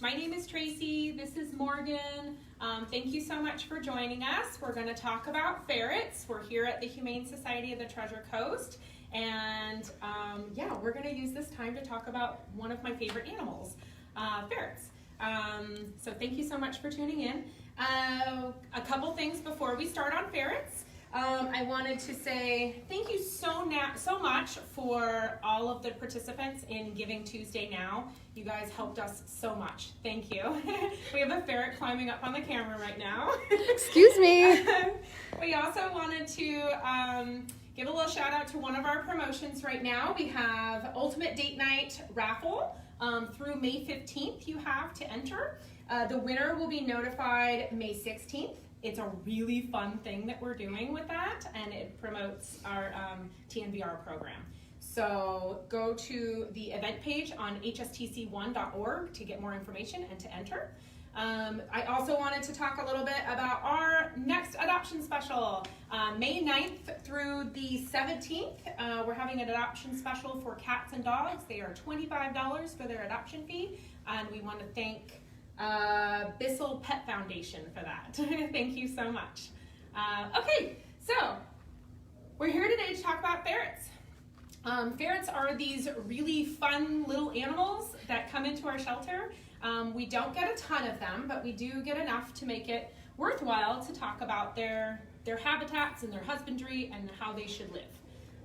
My name is Tracy. This is Morgan. Thank you so much for joining us. We're going to talk about ferrets. We're here at the Humane Society of the Treasure Coast, and we're going to use this time to talk about one of my favorite animals, ferrets. So thank you so much for tuning in. A couple things before we start on ferrets. I wanted to say thank you so much for all of the participants in Giving Tuesday Now. You guys helped us so much. Thank you. We have a ferret climbing up on the camera right now. Excuse me. We also wanted to give a little shout out to one of our promotions right now. We have Ultimate Date Night Raffle. Through May 15th you have to enter. The winner will be notified May 16th. It's a really fun thing that we're doing with that, and it promotes our TNVR program. So go to the event page on hstc1.org to get more information and to enter. I also wanted to talk a little bit about our next adoption special. May 9th through the 17th, we're having an adoption special for cats and dogs. They are $25 for their adoption fee, and we want to thank Bissell Pet Foundation for that. Thank you so much. Okay, so we're here today to talk about ferrets. Ferrets are these really fun little animals that come into our shelter. We don't get a ton of them, but we do get enough to make it worthwhile to talk about their habitats and their husbandry and how they should live.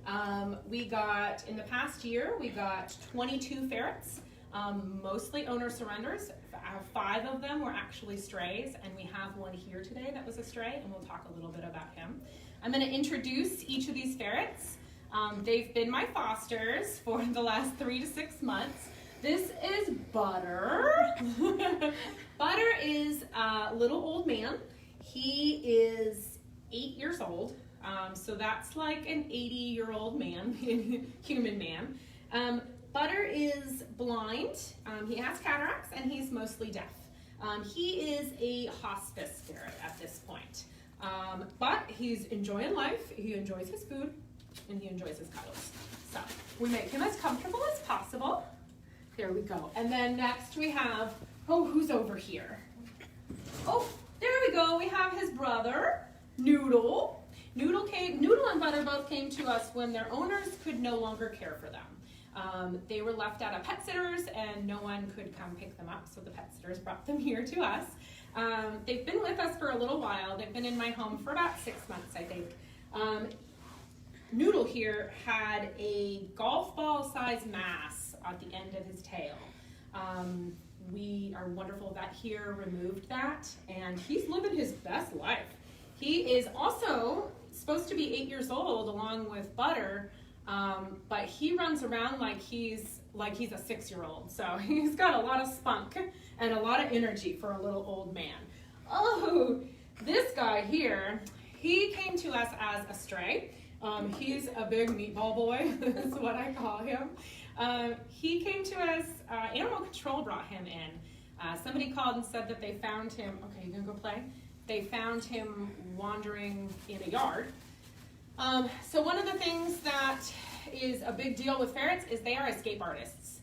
In the past year, we got 22 ferrets, mostly owner surrenders. 5 of them were actually strays, and we have one here today that was a stray, and we'll talk a little bit about him. I'm going to introduce each of these ferrets. They've been my fosters for the last 3 to 6 months. This is Butter. Butter is a little old man. He is 8 years old, so that's like an 80-year-old man, human man. Butter is blind, he has cataracts, and he's mostly deaf. He is a hospice ferret at this point, but he's enjoying life, he enjoys his food, and he enjoys his cuddles. So we make him as comfortable as possible. There we go. And then next we have, who's over here? Oh, there we go, we have his brother, Noodle. Noodle and Butter both came to us when their owners could no longer care for them. They were left at a pet sitter's and no one could come pick them up, so the pet sitters brought them here to us. They've been with us for a little while. They've been in my home for about 6 months, I think. Noodle here had a golf ball size mass at the end of his tail. Our wonderful vet here removed that, and he's living his best life. He is also supposed to be 8 years old along with Butter, but he runs around like he's a 6-year-old. So he's got a lot of spunk and a lot of energy for a little old man. Oh, this guy here, he came to us as a stray. He's a big meatball boy, is what I call him. He came to us, animal control brought him in. Somebody called and said that they found him, okay, you gonna go play? They found him wandering in a yard. So one of the things that is a big deal with ferrets is they are escape artists.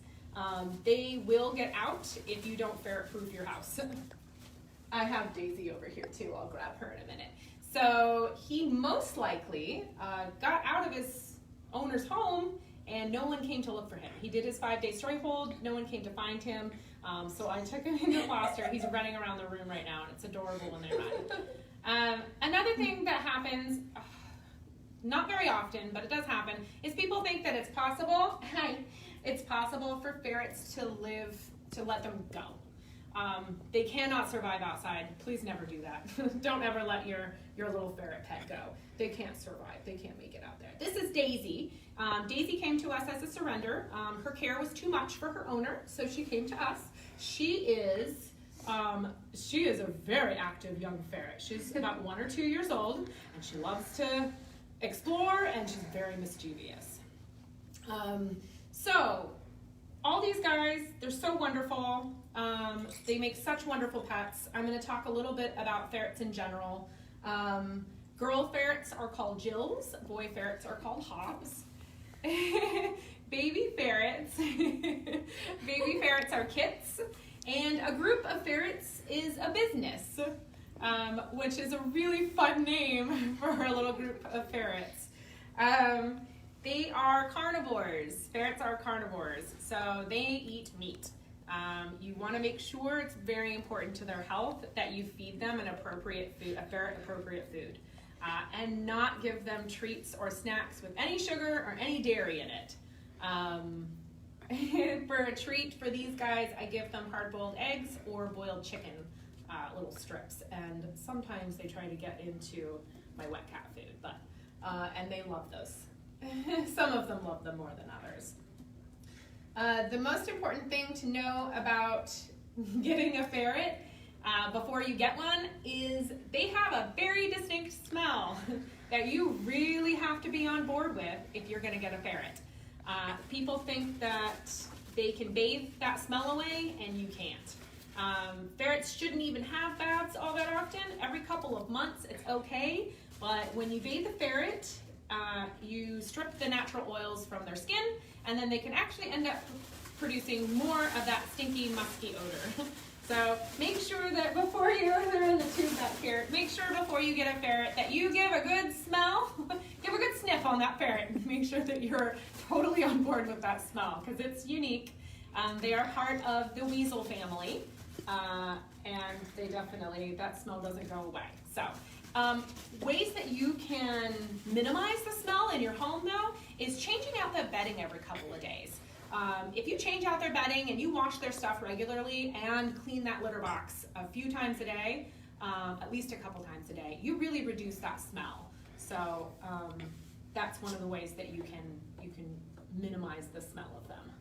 They will get out if you don't ferret-proof your house. I have Daisy over here too. I'll grab her in a minute. So he most likely got out of his owner's home and no one came to look for him. He did his 5-day stray hold. No one came to find him. So I took him into foster. He's running around the room right now, and it's adorable when they run. Another thing that happens, not very often, but it does happen, is people think that it's possible for ferrets to let them go. They cannot survive outside. Please never do that. Don't ever let your little ferret pet go. They can't survive. They can't make it out there. This is Daisy. Daisy came to us as a surrender. Her care was too much for her owner, so she came to us. She is a very active young ferret. She's about 1 or 2 years old, and she loves to explore, and she's very mischievous. So all these guys, they're so wonderful. They make such wonderful pets. I'm going to talk a little bit about ferrets in general. Girl ferrets are called Jills. Boy ferrets are called Hobbs. Baby ferrets are Kits, And a group of ferrets is a business, which is a really fun name for a little group of ferrets. They are carnivores. Ferrets are carnivores, so they eat meat. You want to make sure, it's very important to their health, that you feed them an appropriate food, a ferret-appropriate food, and not give them treats or snacks with any sugar or any dairy in it. For a treat for these guys, I give them hard-boiled eggs or boiled chicken, little strips, and sometimes they try to get into my wet cat food, but and they love those. Some of them love them more than others. The most important thing to know about getting a ferret before you get one is they have a very distinct smell that you really have to be on board with if you're going to get a ferret. People think that they can bathe that smell away, and you can't. Ferrets shouldn't even have baths all that often. Every couple of months it's okay, but when you bathe a ferret, you strip the natural oils from their skin, and then they can actually end up producing more of that stinky, musky odor. So make sure that before they're in the tube back here, make sure before you get a ferret that you give a good smell, give a good sniff on that ferret. Make sure that you're totally on board with that smell, because it's unique. They are part of the weasel family, and they definitely, that smell doesn't go away. So ways that you can minimize the smell in your home, though, is changing out the bedding every couple of days. If you change out their bedding and you wash their stuff regularly and clean that litter box a few times a day, at least a couple times a day, you really reduce that smell. So that's one of the ways that you can minimize the smell of them.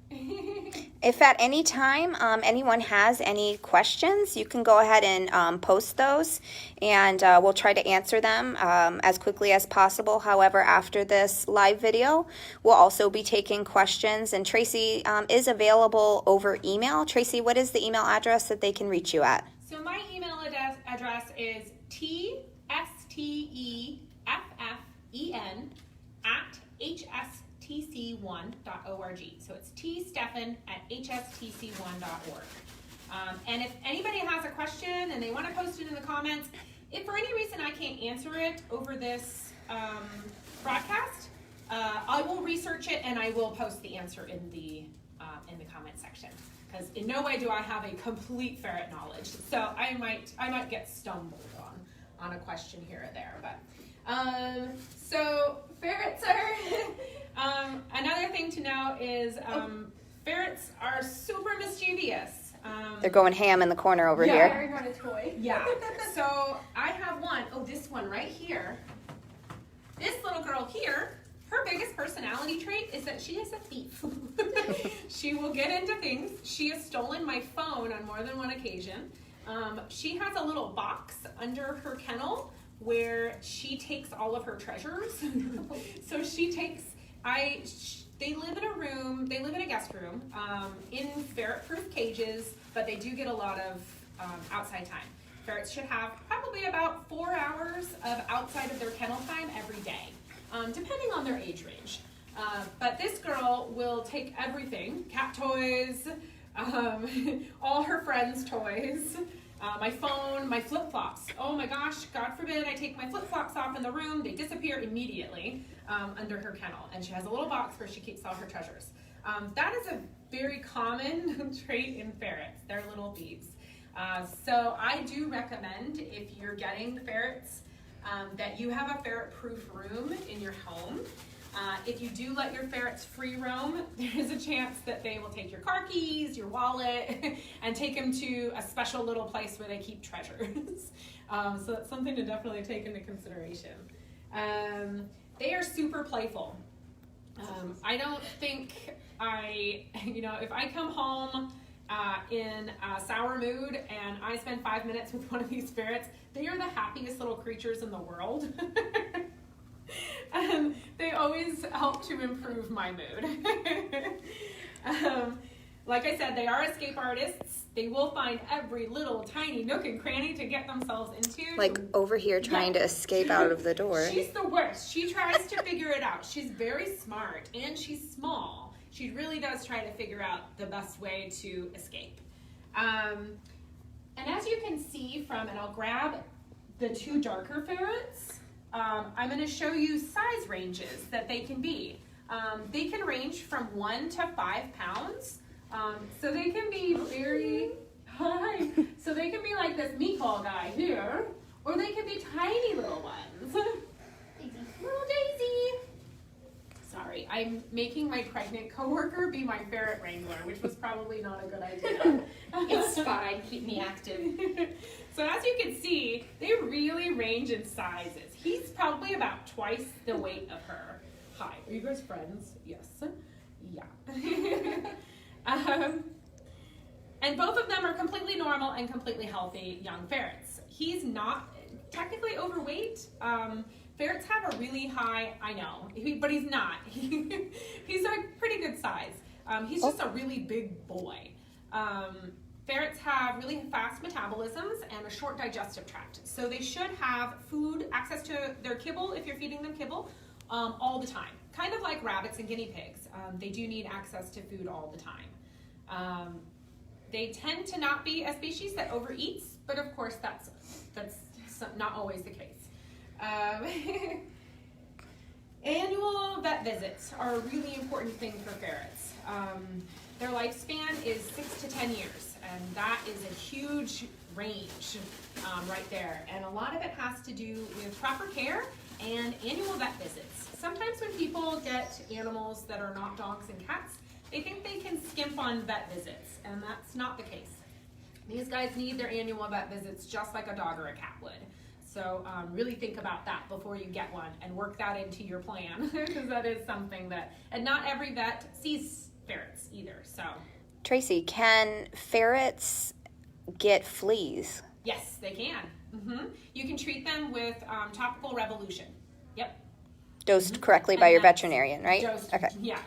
If at any time anyone has any questions, you can go ahead and post those, and we'll try to answer them as quickly as possible. However, after this live video, we'll also be taking questions, and Tracy is available over email. Tracy, what is the email address that they can reach you at? So my email address is tsteffen@hstc1.org. So it's tsteffen@hstc1.org. And if anybody has a question and they want to post it in the comments, if for any reason I can't answer it over this broadcast, I will research it and I will post the answer in the comment section. Because in no way do I have a complete ferret knowledge, so I might get stumbled on a question here or there. But so ferrets are another thing to know is ferrets are super mischievous. They're going ham in the corner over here. Carrying on a toy. Yeah. So I have one. Oh, this one right here. This little girl here. Her biggest personality trait is that she is a thief. She will get into things. She has stolen my phone on more than one occasion. She has a little box under her kennel where she takes all of her treasures. So she takes, they live in a room, they live in a guest room in ferret-proof cages, but they do get a lot of outside time. Ferrets should have probably about 4 hours of outside of their kennel time every day. Depending on their age range. But this girl will take everything, cat toys, all her friends' toys, my phone, my flip-flops. Oh my gosh, God forbid I take my flip-flops off in the room, they disappear immediately under her kennel. And she has a little box where she keeps all her treasures. That is a very common trait in ferrets. They're little thieves. So I do recommend, if you're getting ferrets, that you have a ferret-proof room in your home. If you do let your ferrets free roam, there's a chance that they will take your car keys, your wallet, and take them to a special little place where they keep treasures. So that's something to definitely take into consideration. They are super playful. I don't think if I come home in a sour mood and I spend 5 minutes with one of these ferrets, they are the happiest little creatures in the world. And they always help to improve my mood. Like I said, they are escape artists. They will find every little tiny nook and cranny to get themselves into. Like over here trying to escape out of the door. She's the worst. She tries to figure it out. She's very smart and she's small. She really does try to figure out the best way to escape. And as you can see from, and I'll grab the two darker ferrets, I'm going to show you size ranges that they can be. They can range from 1 to 5 pounds. So they can be very high. So they can be like this meatball guy here, or they can be tiny little ones. Little Daisy. Sorry, I'm making my pregnant coworker be my ferret wrangler, which was probably not a good idea. It's fine, keep me active. So as you can see, they really range in sizes. He's probably about twice the weight of her. Hi, are you guys friends? Yes. Yeah. And both of them are completely normal and completely healthy young ferrets. He's not technically overweight. Ferrets have a really high, I know, but he's not. He's a pretty good size. He's just a really big boy. Ferrets have really fast metabolisms and a short digestive tract. So they should have food, access to their kibble, if you're feeding them kibble, all the time. Kind of like rabbits and guinea pigs. They do need access to food all the time. They tend to not be a species that overeats, but of course that's not always the case. Annual vet visits are a really important thing for ferrets. Their lifespan is 6 to 10 years, and that is a huge range right there. And a lot of it has to do with proper care and annual vet visits. Sometimes when people get animals that are not dogs and cats, they think they can skimp on vet visits, and that's not the case. These guys need their annual vet visits just like a dog or a cat would. So really think about that before you get one and work that into your plan, because that is something that, and not every vet sees ferrets either, so. Tracy, can ferrets get fleas? Yes, they can. You can treat them with topical revolution. Yep. Dosed correctly by your veterinarian, right? Dosed, okay. Yeah,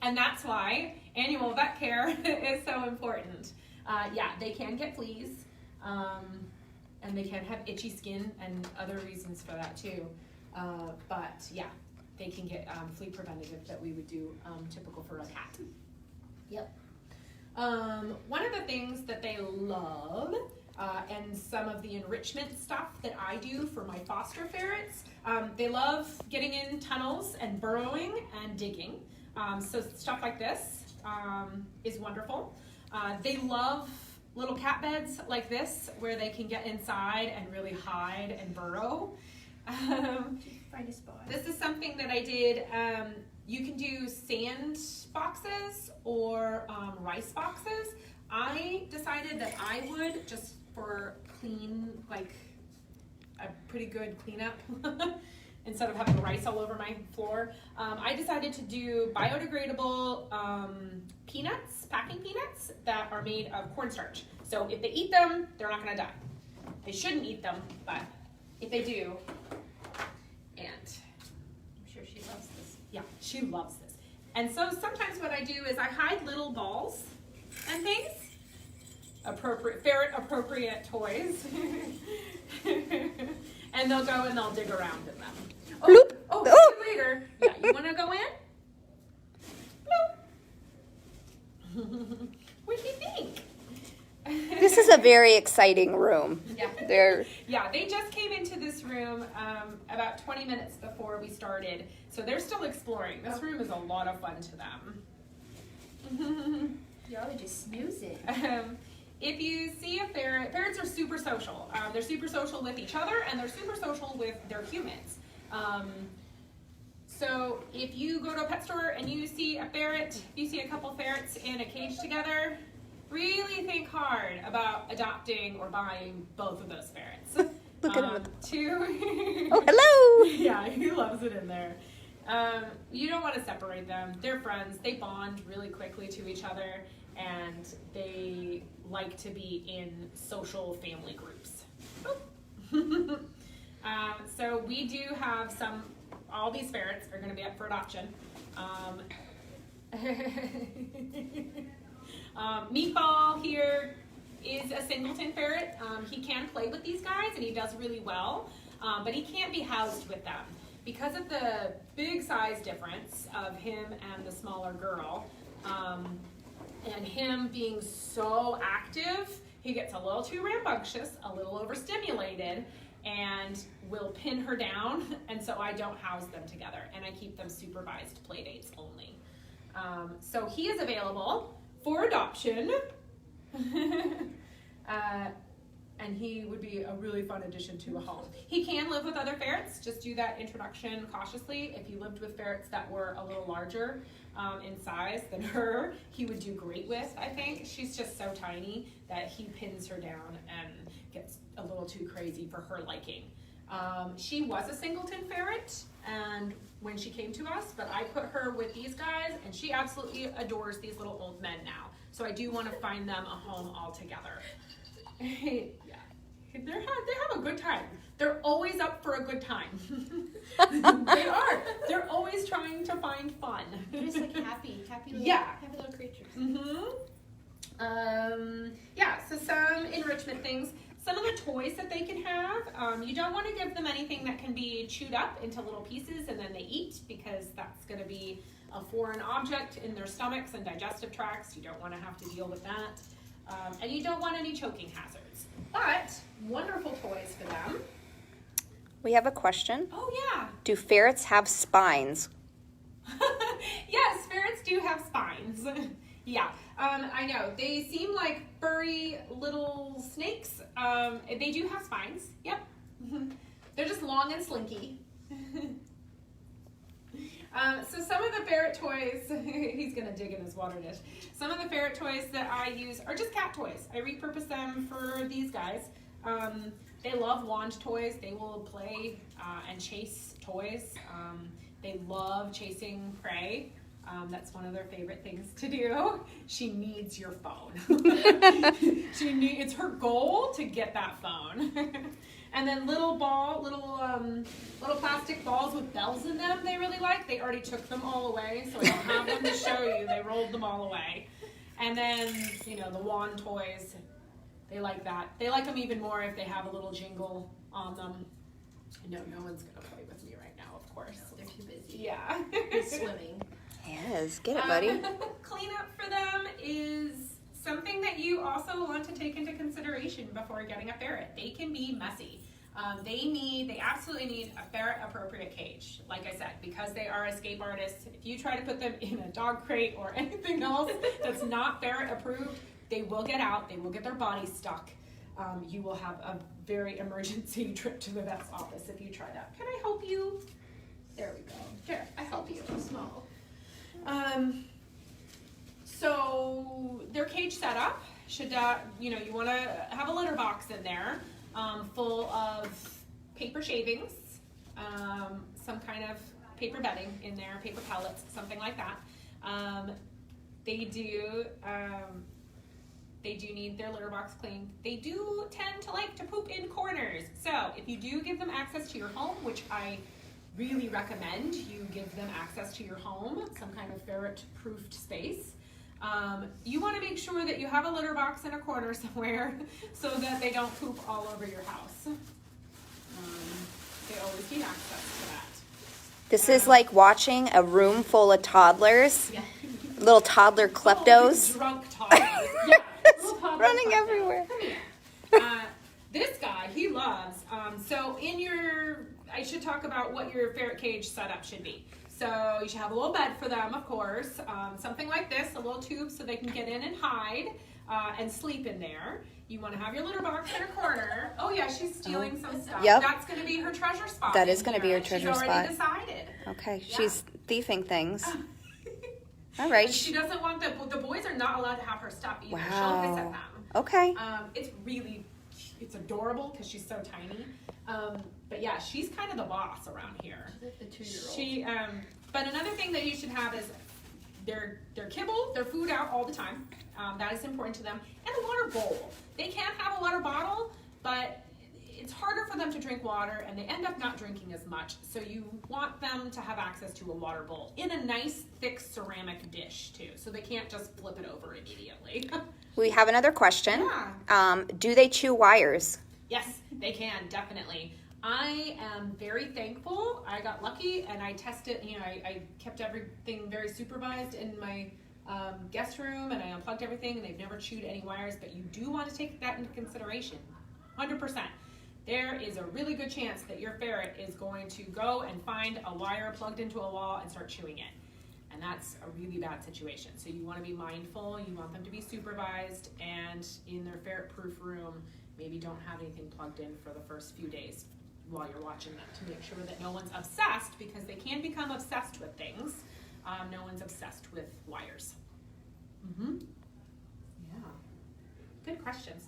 and that's why annual vet care is so important. Yeah, they can get fleas, and they can have itchy skin and other reasons for that too. But yeah, they can get flea preventative that we would do typical for a cat. Yep. One of the things that they love, and some of the enrichment stuff that I do for my foster ferrets, they love getting in tunnels and burrowing and digging. So stuff like this is wonderful. They love little cat beds like this where they can get inside and really hide and burrow. Find a spot. This is something that I did. You can do sand boxes or rice boxes. I decided that I would, just for clean, like a pretty good cleanup, instead of having rice all over my floor, I decided to do biodegradable peanuts, packing peanuts that are made of cornstarch. So if they eat them, they're not gonna die. They shouldn't eat them, but if they do, and I'm sure she loves this. yeah, she loves this. And so sometimes what I do is I hide little balls and things, ferret appropriate toys, and they'll go and they'll dig around in them. Bloop. Oh, Oh. see you later. Yeah, you want to go in? Bloop. What do you think? This is a very exciting room. Yeah. Yeah, they just came into this room about 20 minutes before we started, so they're still exploring. This room is a lot of fun to them. Y'all are just snoozing. If you see a ferret, ferrets are super social. They're super social with each other, and they're super social with their humans. So if you go to a pet store and you see a ferret, you see a couple ferrets in a cage together, really think hard about adopting or buying both of those ferrets. Look at him. Oh, hello. Yeah, he loves it in there. You don't want to separate them. They're friends. They bond really quickly to each other, and they like to be in social family groups. So we do have all these ferrets are going to be up for adoption. Meatball here is a singleton ferret. He can play with these guys, and he does really well, but he can't be housed with them. Because of the big size difference of him and the smaller girl, And him being so active, he gets a little too rambunctious, a little overstimulated, and will pin her down, and so I don't house them together, and I keep them supervised play dates only. So he is available for adoption, and he would be a really fun addition to a home. He can live with other ferrets, just do that introduction cautiously. If you lived with ferrets that were a little larger in size than her, he would do great with, I think. She's just so tiny that he pins her down and gets a little too crazy for her liking. She was a singleton ferret, and when she came to us, but I put her with these guys, and she absolutely adores these little old men now. So I do want to find them a home altogether. Yeah, they have a good time. They're always up for a good time. They are. They're always trying to find fun. They're just like happy little, happy little creatures. Yeah, so some enrichment things. Some of the toys that they can have, you don't want to give them anything that can be chewed up into little pieces and then they eat, because that's going to be a foreign object in their stomachs and digestive tracts. You don't want to have to deal with that. And you don't want any choking hazards. But wonderful toys for them. We have a question. Oh, yeah. Do ferrets have spines? Yes, ferrets do have spines. Yeah, I know. They seem like furry little snakes. They do have spines. Yep. They're just long and slinky. So some of the ferret toys, he's going to dig in his water dish. Some of the ferret toys that I use are just cat toys. I repurpose them for these guys. They love wand toys. They will play and chase toys. They love chasing prey. That's one of their favorite things to do. She needs your phone. It's her goal to get that phone. And then little plastic balls with bells in them they really like. They already took them all away, so I don't have them to show you. They rolled them all away. And then, the wand toys, they like that. They like them even more if they have a little jingle on them. No one's going to play with me right now, of course. No, they're too busy. Yeah. Swimming. Yes, get it, buddy. Cleanup for them is something that you also want to take into consideration before getting a ferret. They can be messy. They absolutely need a ferret appropriate cage. Like I said, because they are escape artists, if you try to put them in a dog crate or anything else that's not ferret approved, they will get out, they will get their body stuck. You will have a very emergency trip to the vet's office if you try that. Can I help you? There we go. Here, I help you. Too small. So their cage setup should, you want to have a litter box in there, full of paper shavings, some kind of paper bedding in there, paper pellets, something like that. They do need their litter box cleaned. They do tend to like to poop in corners. So if you do give them access to your home, which I really recommend you give them access to your home, some kind of ferret-proofed space. You want to make sure that you have a litter box in a corner somewhere so that they don't poop all over your house. They always need access to that. This is like watching a room full of toddlers, little toddler kleptos. Drunk toddlers. Yeah, little toddler Running kleptos. everywhere. Come here. This guy, he loves, I should talk about what your ferret cage setup should be. So you should have a little bed for them, of course, something like this, a little tube so they can get in and hide and sleep in there. You want to have your litter box in a corner. Oh yeah, she's stealing some stuff. Yep. That's going to be her treasure spot. That is going to be her treasure She's spot. already decided. Okay, Yeah. she's thieving things. All And right. she doesn't want the boys are not allowed to have her stuff either. Wow. She'll hiss at them. Okay. It's adorable because she's so tiny. But yeah, she's kind of the boss around here. She's like the 2-year-old. But another thing that you should have is their kibble, their food out all the time. That is important to them. And a water bowl. They can have a water bottle, but it's harder for them to drink water and they end up not drinking as much. So you want them to have access to a water bowl in a nice thick ceramic dish too. So they can't just flip it over immediately. We have another question. Yeah. Do they chew wires? Yes, they can, definitely. I am very thankful. I got lucky and I tested, I kept everything very supervised in my guest room and I unplugged everything and they've never chewed any wires, but you do want to take that into consideration, 100%. There is a really good chance that your ferret is going to go and find a wire plugged into a wall and start chewing it. And that's a really bad situation. So you want to be mindful, you want them to be supervised, and in their ferret-proof room, maybe don't have anything plugged in for the first few days while you're watching them to make sure that no one's obsessed, because they can become obsessed with things. No one's obsessed with wires. Yeah, good questions.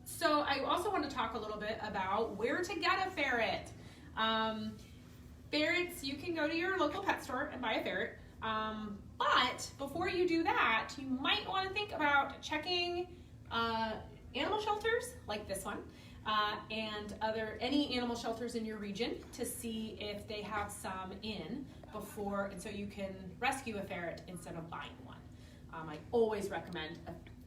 So I also want to talk a little bit about where to get a ferret. Ferrets, you can go to your local pet store and buy a ferret. But before you do that, you might want to think about checking animal shelters like this one and any animal shelters in your region to see if they have some in before, and so you can rescue a ferret instead of buying one. I always recommend,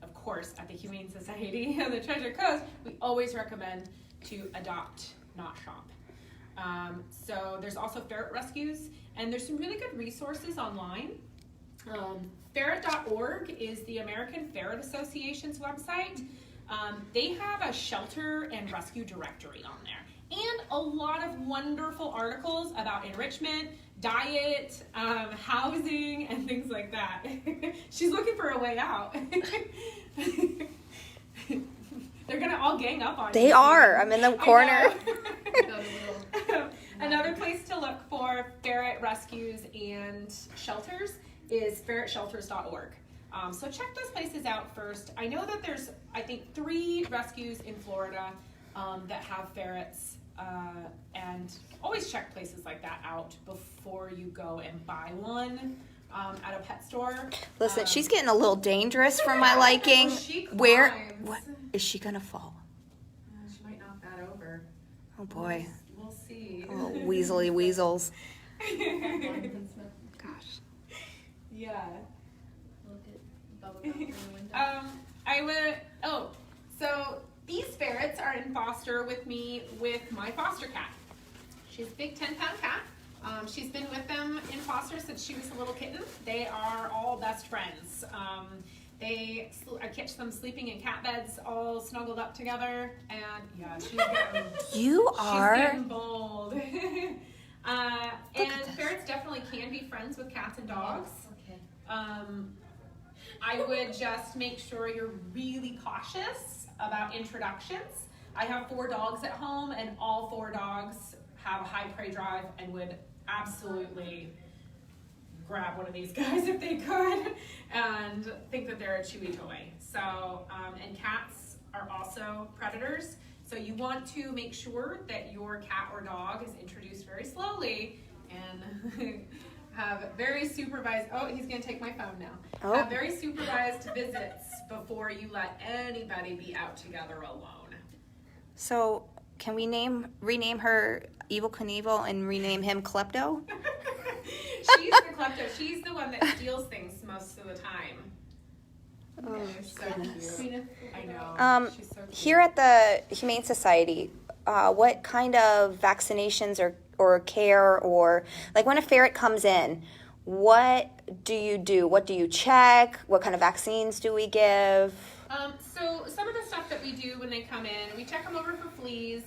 of course, at the Humane Society of the Treasure Coast, we always recommend to adopt, not shop. So there's also ferret rescues, and there's some really good resources online. Ferret.org is the American Ferret Association's website. They have a shelter and rescue directory on there, and a lot of wonderful articles about enrichment, diet, housing, and things like that. She's looking for a way out. They're gonna all gang up on you. They are. I'm in the corner. Another place to look for ferret rescues and shelters is ferretshelters.org. So check those places out first. I know that there's, I think, 3 rescues in Florida that have ferrets, and always check places like that out before you go and buy one at a pet store. Listen, she's getting a little dangerous for my liking. Where? What is she gonna fall? She might knock that over. Oh boy. We'll see. Oh, weaselly weasels. Gosh. Yeah. Bubble gum through the window. So these ferrets are in foster with me with my foster cat. She's a big 10-pound cat. She's been with them in foster since she was a little kitten. They are all best friends. I catch them sleeping in cat beds, all snuggled up together, and yeah, she's getting, You are. she's getting bold. And ferrets definitely can be friends with cats and dogs. Okay. I would just make sure you're really cautious about introductions. I have 4 dogs at home, and all 4 dogs have a high prey drive and would absolutely grab one of these guys if they could and think that they're a chewy toy. So, and cats are also predators. So you want to make sure that your cat or dog is introduced very slowly and have very supervised, oh, he's gonna take my phone now. Oh. Have very supervised visits before you let anybody be out together alone. So, can we rename her Evil Knievel and rename him Klepto? She's the klepto. She's the one that steals things most of the time. Oh, She's so goodness. cute. I know. She's so cute. Here at the Humane Society, what kind of vaccinations or care, or like when a ferret comes in, what do you do? What do you check? What kind of vaccines do we give? So some of the stuff that we do when they come in, we check them over for fleas.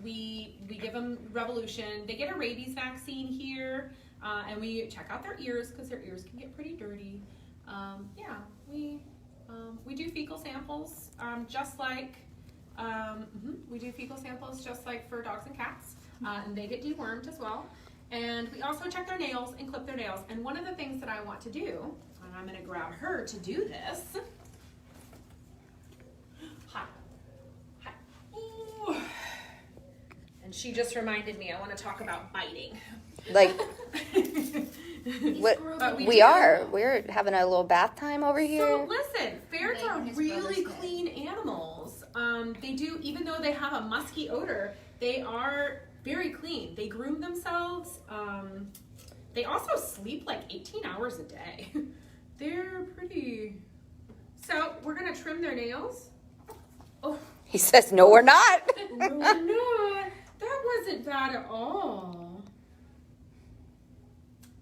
We give them Revolution. They get a rabies vaccine here, and we check out their ears because their ears can get pretty dirty. We do fecal samples, just like we do fecal samples just like for dogs and cats, and they get dewormed as well. And we also check their nails and clip their nails. And one of the things that I want to do, and I'm going to grab her to do this. Hi. Hi. Ooh. And she just reminded me I want to talk about biting. Like, we're having a little bath time over here. So listen, ferrets are His really brother's clean animals. They do, even though they have a musky odor, they are very clean. They groom themselves. They also sleep like 18 hours a day. They're pretty. So we're gonna trim their nails. Oh. He says, no, we're not. No, we're not. That wasn't bad at all.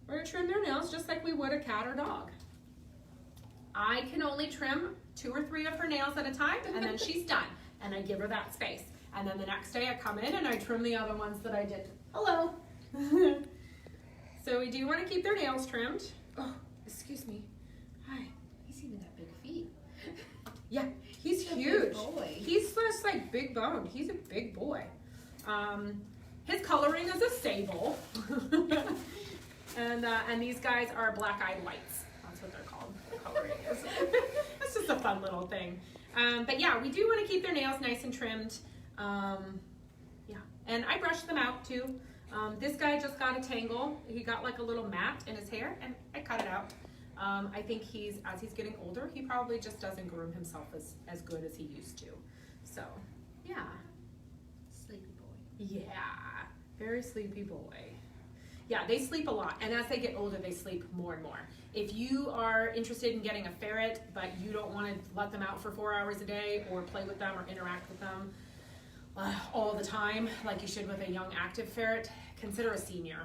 we're gonna trim their nails just like we would a cat or dog. I can only trim 2 or 3 of her nails at a time, and then she's done. And I give her that space. And then the next day I come in and I trim the other ones that I did. Hello. So we do want to keep their nails trimmed. Oh, excuse me. Hi. He's even got big feet. Yeah, he's He's a huge. big boy. He's just like big bone. He's a big boy. His coloring is a sable. And these guys are black-eyed whites. That's what they're called. The coloring is. It's just a fun little thing. But yeah, we do want to keep their nails nice and trimmed. Yeah, and I brush them out too. This guy just got a tangle. He got like a little mat in his hair, and I cut it out. I think as he's getting older, he probably just doesn't groom himself as good as he used to. So, yeah. Sleepy boy. Yeah, very sleepy boy. Yeah, they sleep a lot, and as they get older, they sleep more and more. If you are interested in getting a ferret, but you don't want to let them out for 4 hours a day or play with them or interact with them all the time, like you should with a young active ferret, consider a senior.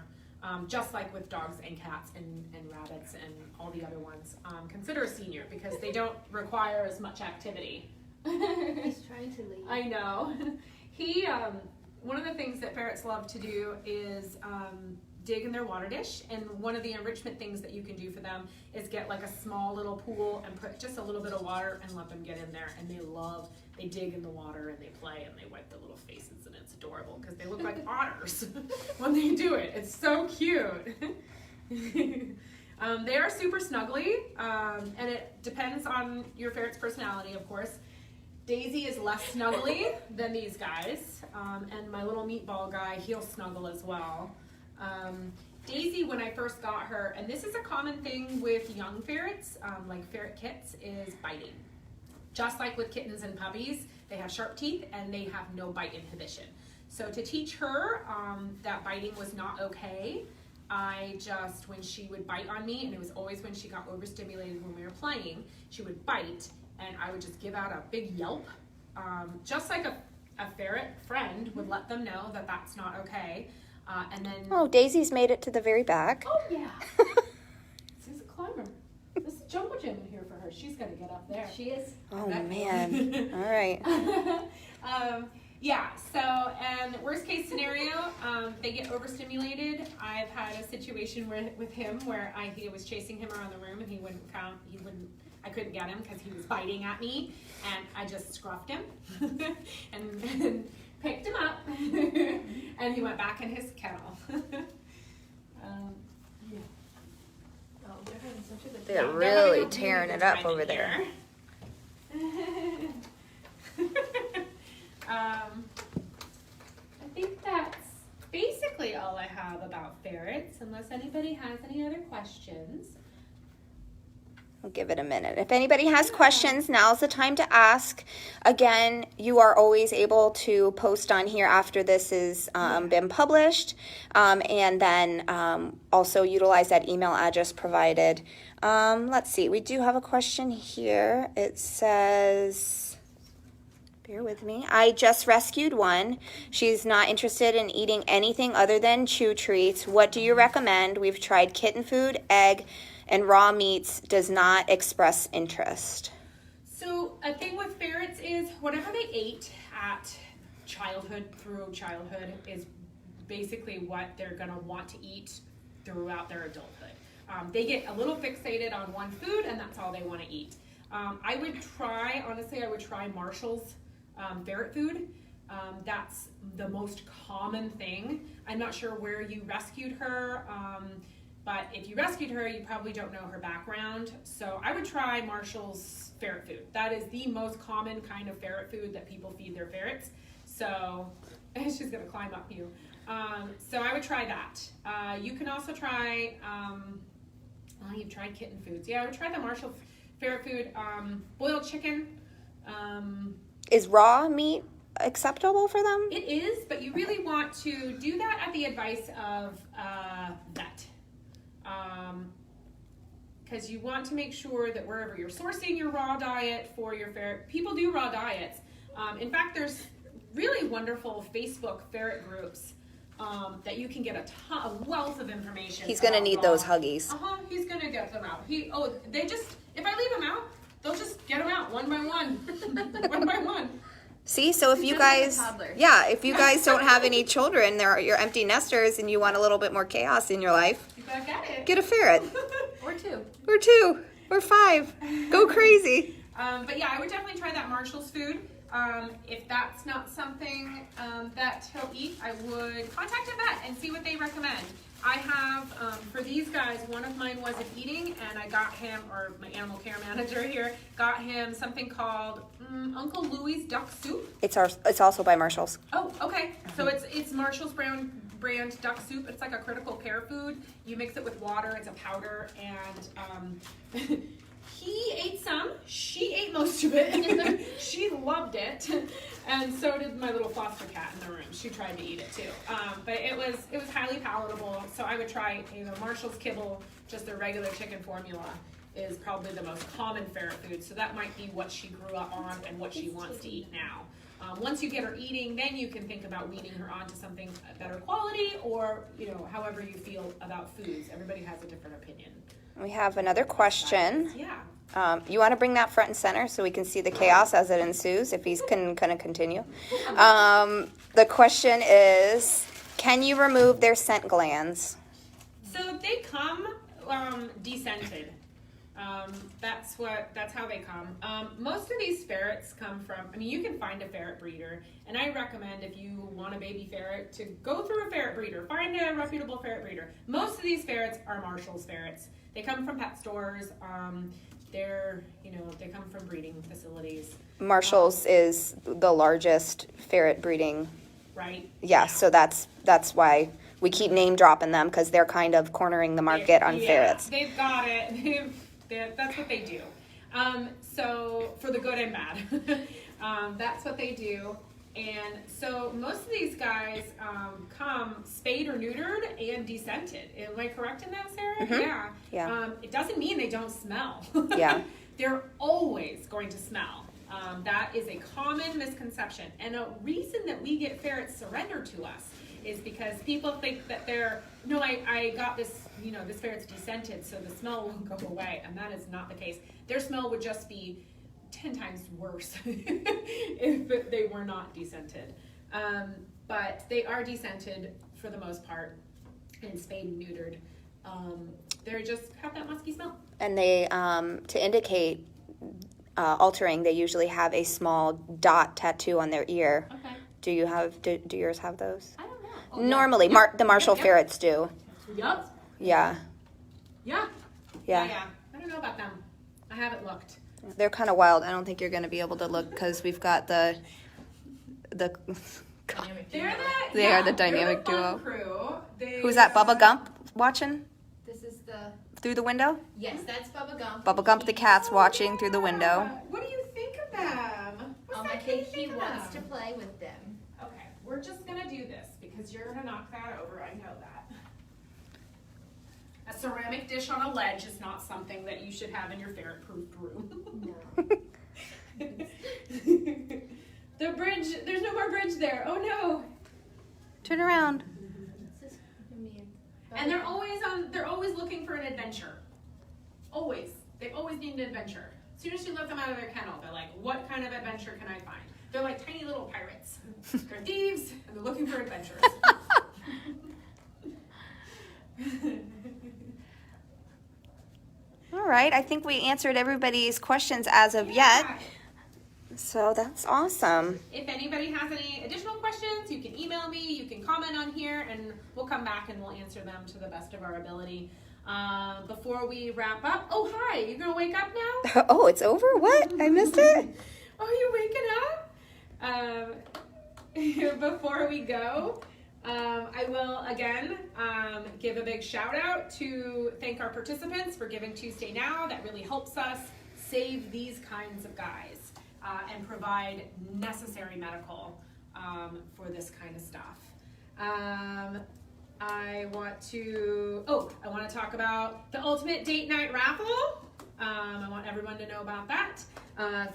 Just like with dogs and cats and rabbits and all the other ones. Consider a senior because they don't require as much activity. He's trying to leave. I know. One of the things that ferrets love to do is dig in their water dish, and one of the enrichment things that you can do for them is get like a small little pool and put just a little bit of water and let them get in there, and they dig in the water and they play and they wipe their little faces, and it's adorable because they look like otters when they do it. It's so cute. They are super snuggly, and it depends on your ferret's personality, of course. Daisy is less snuggly than these guys, and my little meatball guy, he'll snuggle as well. Daisy, when I first got her, and this is a common thing with young ferrets, like ferret kits, is biting. Just like with kittens and puppies, they have sharp teeth and they have no bite inhibition. So to teach her that biting was not okay, when she would bite on me, and it was always when she got overstimulated when we were playing, she would bite, and I would just give out a big yelp, just like a ferret friend would let them know that that's not okay. And then, Oh, Daisy's made it to the very back. oh yeah, she's a climber. This is jungle gym in here for her. She's gonna get up there. She is. Oh, man. All right. Yeah, so, and worst case scenario, they get overstimulated. I've had a situation with him where I was chasing him around the room and I couldn't get him because he was biting at me, and I just scruffed him and picked him up, and he went back in his kennel. Yeah. Oh, they're having such a good They're Yeah, really having a tearing good it up time over in there. here. I think that's basically all I have about ferrets, unless anybody has any other questions. We'll give it a minute. If anybody has questions, now's the time to ask. Again, you are always able to post on here after this has been published, and then also utilize that email address provided. Let's see, we do have a question here. It says, bear with me. I just rescued one. She's not interested in eating anything other than chew treats. What do you recommend? We've tried kitten food, egg, and raw meats, does not express interest. So a thing with ferrets is whatever they ate at through childhood is basically what they're gonna want to eat throughout their adulthood. They get a little fixated on one food and that's all they wanna eat. I would try Marshall's ferret food. That's the most common thing. I'm not sure where you rescued her, but if you rescued her, you probably don't know her background. So I would try Marshall's ferret food. That is the most common kind of ferret food that people feed their ferrets. So she's gonna climb up you. So I would try that. You can also try, you've tried kitten foods. Yeah, I would try the Marshall ferret food. Boiled chicken. Is raw meat acceptable for them? It is, but you really want to do that at the advice of a vet. Because you want to make sure that wherever you're sourcing your raw diet for your ferret, people do raw diets. In fact, there's really wonderful Facebook ferret groups that you can get a wealth of information. He's gonna about need raw. those huggies. He's gonna get them out. If I leave them out, they'll just get them out one by one, one by one. See, so if you Just like a guys, toddler. yeah, if you guys don't have any children, you're empty nesters, and you want a little bit more chaos in your life, You gotta get it. get a ferret, Or two. or 2, or 5. Go crazy. But yeah, I would definitely try that Marshall's food. If that's not something that he'll eat, I would contact a vet and see what they recommend. I have, for these guys, one of mine wasn't eating, and I got him, or my animal care manager here, got him something called Uncle Louie's Duck Soup. It's also by Marshall's. Oh, okay. So it's Marshall's brand duck soup. It's like a critical care food. You mix it with water. It's a powder, and he ate some. She ate most of it. She loved it, and so did my little foster cat in the room. She tried to eat it too. But it was highly palatable. So I would try Marshall's kibble, just their regular chicken formula is probably the most common ferret food. So that might be what she grew up on and what she wants to eat now. Once you get her eating, then you can think about weaning her onto something better quality, or however you feel about foods. Everybody has a different opinion. We have another question. Yeah. You want to bring that front and center so we can see the chaos as it ensues, if he's going to continue. The question is, can you remove their scent glands? So they come descented. That's how they come. Most of these ferrets come from, you can find a ferret breeder, and I recommend, if you want a baby ferret, to go through a ferret breeder. Find a reputable ferret breeder. Most of these ferrets are Marshall's ferrets. They come from pet stores. They come from breeding facilities. Marshall's is the largest ferret breeding. Right? Yeah, so that's why we keep name dropping them, because they're kind of cornering the market on ferrets. They've got it. That's what they do. So for the good and bad, that's what they do. And so most of these guys come spayed or neutered and descented. Am I correct in that, Sarah? Mm-hmm. Yeah. It doesn't mean they don't smell. Yeah. They're always going to smell. That is a common misconception. And a reason that we get ferrets surrendered to us is because people think that I got this, this ferret's descented, so the smell won't go away. And that is not the case. Their smell would just be 10 times worse if they were not descented. But they are descented for the most part and spayed and neutered. They just have that musky smell. And they, to indicate altering, they usually have a small dot tattoo on their ear. Okay. Do yours have those? I don't know. Normally, the Marshall ferrets do. Yup. Yeah. Yeah. Yeah. I don't know about them. I haven't looked. They're kind of wild. I don't think you're going to be able to look, because we've got the They are the dynamic duo. Crew. Who's that, Bubba Gump watching This is the. through the window? Yes, that's Bubba Gump. Bubba Gump the cat's watching through the window. What do you think of them? I think he wants to play with them. Okay, we're just gonna do this because you're gonna knock that over. I know that. A ceramic dish on a ledge is not something that you should have in your ferret-proof room. No. The bridge. There's no more bridge there. Oh no. Turn around. This is me And they're always looking for an adventure. Always. They always need an adventure. As soon as you let them out of their kennel, they're like, what kind of adventure can I find? They're like tiny little pirates. They're thieves, and they're looking for adventures. All right, I think we answered everybody's questions as of yet. So that's awesome. If anybody has any additional questions, you can email me, you can comment on here, and we'll come back and we'll answer them to the best of our ability. Before we wrap up, oh hi, you gonna wake up now? Oh, it's over? What? I missed it? Oh, you're waking up? Before we go, I will again give a big shout out to thank our participants for Giving Tuesday Now. That really helps us save these kinds of guys. And provide necessary medical for this kind of stuff. I want to talk about the Ultimate Date Night Raffle. I want everyone to know about that.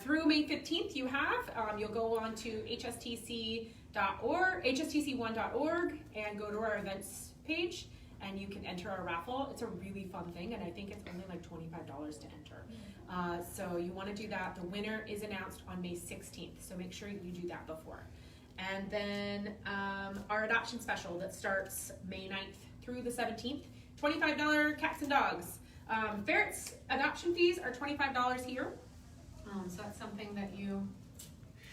Through May 15th, you'll go on to HSTC.com hstc1.org, and go to our events page, and you can enter our raffle. It's a really fun thing, and I think it's only like $25 to enter. So you want to do that. The winner is announced on May 16th, so make sure you do that before. And then our adoption special that starts May 9th through the 17th, $25 cats and dogs. Ferrets adoption fees are $25 here, so that's something that you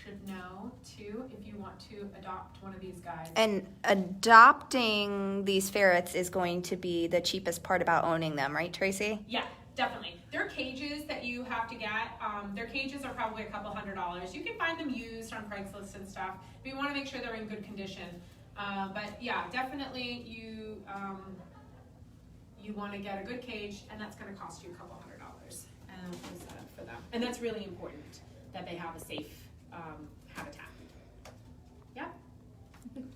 should know too if you want to adopt one of these guys. And adopting these ferrets is going to be the cheapest part about owning them, right, Tracy? Yeah, definitely. They're cages that you have to get. Their cages are probably a couple $100s. You can find them used on Craigslist and stuff, but you want to make sure they're in good condition. But yeah, definitely you want to get a good cage, and that's going to cost you a couple $100 to set up for them. And that's really important that they have a safe habitat. Yeah.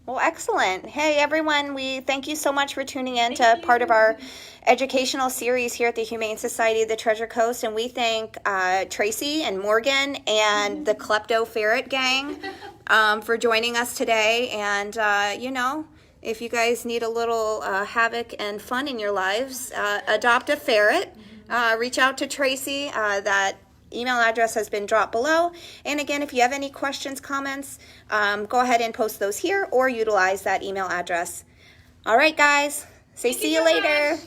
Well, excellent. Hey, everyone, we thank you so much for tuning in to Thank part of you. our educational series here at the Humane Society of the Treasure Coast. And we thank Tracy and Morgan and the Klepto Ferret Gang for joining us today. And, if you guys need a little havoc and fun in your lives, adopt a ferret. Reach out to Tracy. That email address has been dropped below. And again, if you have any questions, comments, go ahead and post those here or utilize that email address. All right, guys. Say Thank see you you so later. much.